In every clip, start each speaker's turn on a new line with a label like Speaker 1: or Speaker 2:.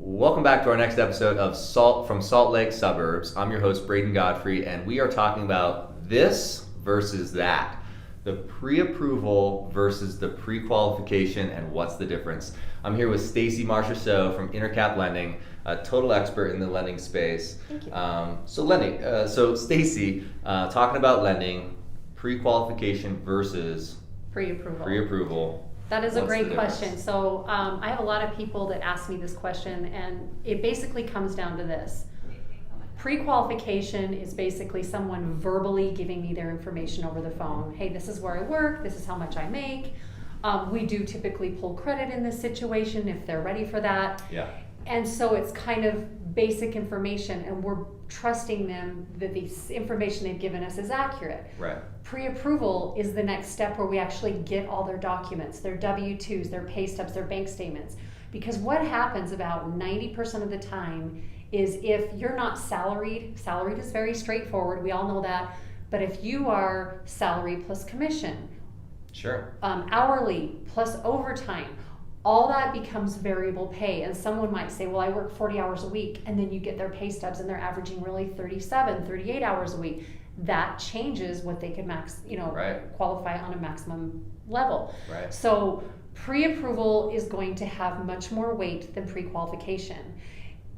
Speaker 1: Welcome back to our next episode of Salt Lake Suburbs. I'm your host, Braden Godfrey, and we are talking about this versus that. The pre-approval versus the pre-qualification and what's the difference. I'm here with Stacy Marchessault from Intercap Lending, a total expert in the lending space.
Speaker 2: Thank you.
Speaker 1: So Stacy, talking about lending, pre-qualification versus pre-approval.
Speaker 2: That is a great question. So I have a lot of people that ask me this question, and it basically comes down to this. Pre-qualification is basically someone verbally giving me their information over the phone. Hey, this is where I work, this is how much I make. We do typically pull credit in this situation if they're ready for that.
Speaker 1: Yeah.
Speaker 2: And so it's kind of basic information, and we're trusting them that the information they've given us is accurate.
Speaker 1: Right.
Speaker 2: Pre-approval is the next step where we actually get all their documents, their W-2s, their pay stubs, their bank statements. Because what happens about 90% of the time is if you're not salaried is very straightforward, we all know that, but if you are salary plus commission,
Speaker 1: sure,
Speaker 2: hourly plus overtime, all that becomes variable pay. And someone might say, well, I work 40 hours a week, and then you get their pay stubs and they're averaging really 37, 38 hours a week. That changes what they can qualify on a maximum level.
Speaker 1: Right.
Speaker 2: So pre-approval is going to have much more weight than pre-qualification.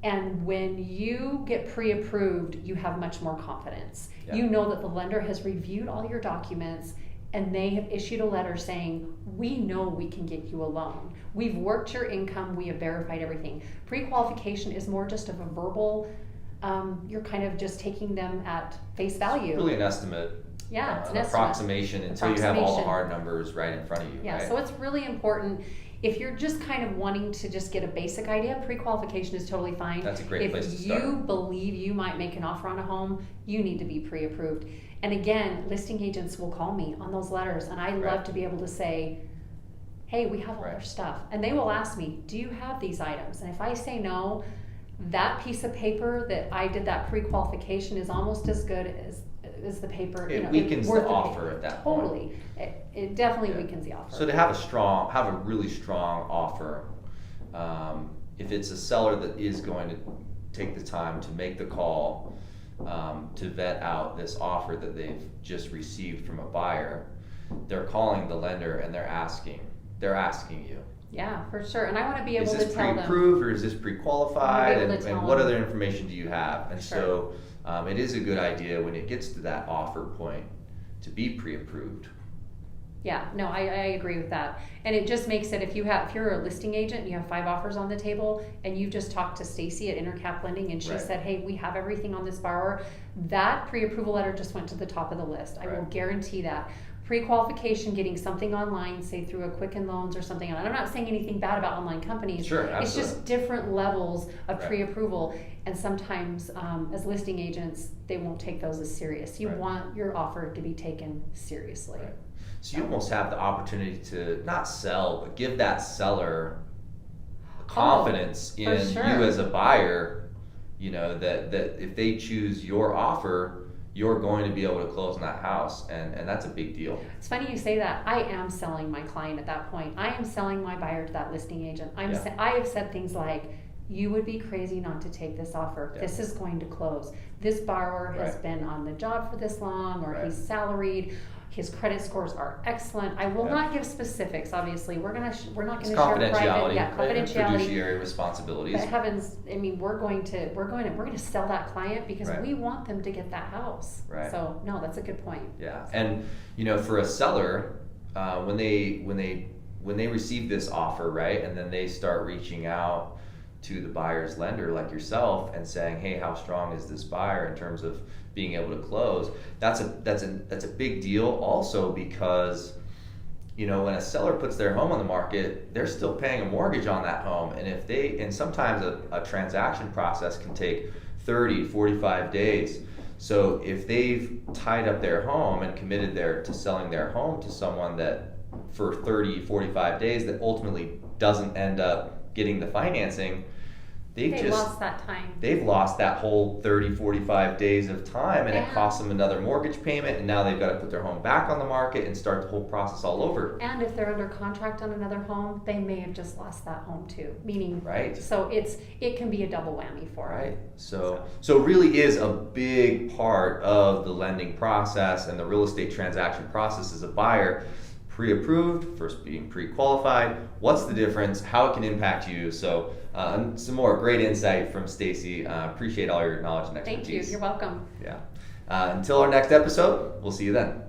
Speaker 2: And when you get pre-approved, you have much more confidence.
Speaker 1: Yeah.
Speaker 2: You know that the lender has reviewed all your documents and they have issued a letter saying, we know we can get you a loan. We've worked your income, we have verified everything. Pre-qualification is more just of a verbal, you're kind of just taking them at face value.
Speaker 1: It's really an estimate.
Speaker 2: Yeah, it's
Speaker 1: an
Speaker 2: an
Speaker 1: approximation until you have all the hard numbers right in front of you.
Speaker 2: Yeah,
Speaker 1: right?
Speaker 2: So it's really important. If you're just kind of wanting to just get a basic idea, pre-qualification is totally fine.
Speaker 1: That's a great place to start.
Speaker 2: If you believe you might make an offer on a home, you need to be pre-approved. And again, listing agents will call me on those letters, and I love to be able to say, hey, we have all our stuff. And they will ask me, do you have these items? And if I say no, that piece of paper that I did that pre-qualification is almost as good as the paper.
Speaker 1: It weakens the offer at that point.
Speaker 2: Totally. It definitely weakens the offer.
Speaker 1: So to have a really strong offer, if it's a seller that is going to take the time to make the call to vet out this offer that they've just received from a buyer, they're calling the lender and they're asking you.
Speaker 2: Yeah, for sure. And I want to be able to tell them.
Speaker 1: Is this pre-approved or is this pre-qualified? And what other information do you have? And so it is a good idea when it gets to that offer point to be pre-approved.
Speaker 2: Yeah, no, I agree with that. And it just makes it, if you're a listing agent and you have 5 offers on the table and you just talked to Stacy at Intercap Lending and she said, hey, we have everything on this borrower, that pre-approval letter just went to the top of the list. I will guarantee that. Pre-qualification, getting something online, say through a Quicken Loans or something, and I'm not saying anything bad about online companies.
Speaker 1: Sure, absolutely.
Speaker 2: It's just different levels of pre-approval, and sometimes as listing agents, they won't take those as serious. You want your offer to be taken seriously.
Speaker 1: Right. So you almost have the opportunity to not sell, but give that seller confidence in you as a buyer, that if they choose your offer, you're going to be able to close on that house, and that's a big deal.
Speaker 2: It's funny you say that. I am selling my client at that point. I am selling my buyer to that listing agent. I have said things like, you would be crazy not to take this offer. Yeah. This is going to close. This borrower has been on the job for this long, or he's salaried. His credit scores are excellent. I will not give specifics. Obviously, we're not going to share private. Confidentiality.
Speaker 1: Fiduciary responsibilities.
Speaker 2: But heavens, I mean, we're going to sell that client because we want them to get that house.
Speaker 1: Right.
Speaker 2: So no, that's a good point.
Speaker 1: Yeah, and for a seller, when they receive this offer, right, and then they start reaching out to the buyer's lender like yourself and saying, hey, how strong is this buyer in terms of being able to close? That's a big deal also, because when a seller puts their home on the market, they're still paying a mortgage on that home, and sometimes a transaction process can take 30, 45 days. So if they've tied up their home and committed to selling their home to someone that for 30, 45 days that ultimately doesn't end up getting the financing,
Speaker 2: They lost that time.
Speaker 1: They've lost that whole 30, 45 days of time, and it costs them another mortgage payment, and now they've got to put their home back on the market and start the whole process all over.
Speaker 2: And if they're under contract on another home, they may have just lost that home too. Meaning,
Speaker 1: right.
Speaker 2: So it can be a double whammy for them.
Speaker 1: Right. So it really is a big part of the lending process and the real estate transaction process as a buyer. Pre-approved, first being pre-qualified. What's the difference? How it can impact you? So some more great insight from Stacy. Appreciate all your knowledge and expertise.
Speaker 2: Thank you. You're welcome.
Speaker 1: Yeah. Until our next episode, we'll see you then.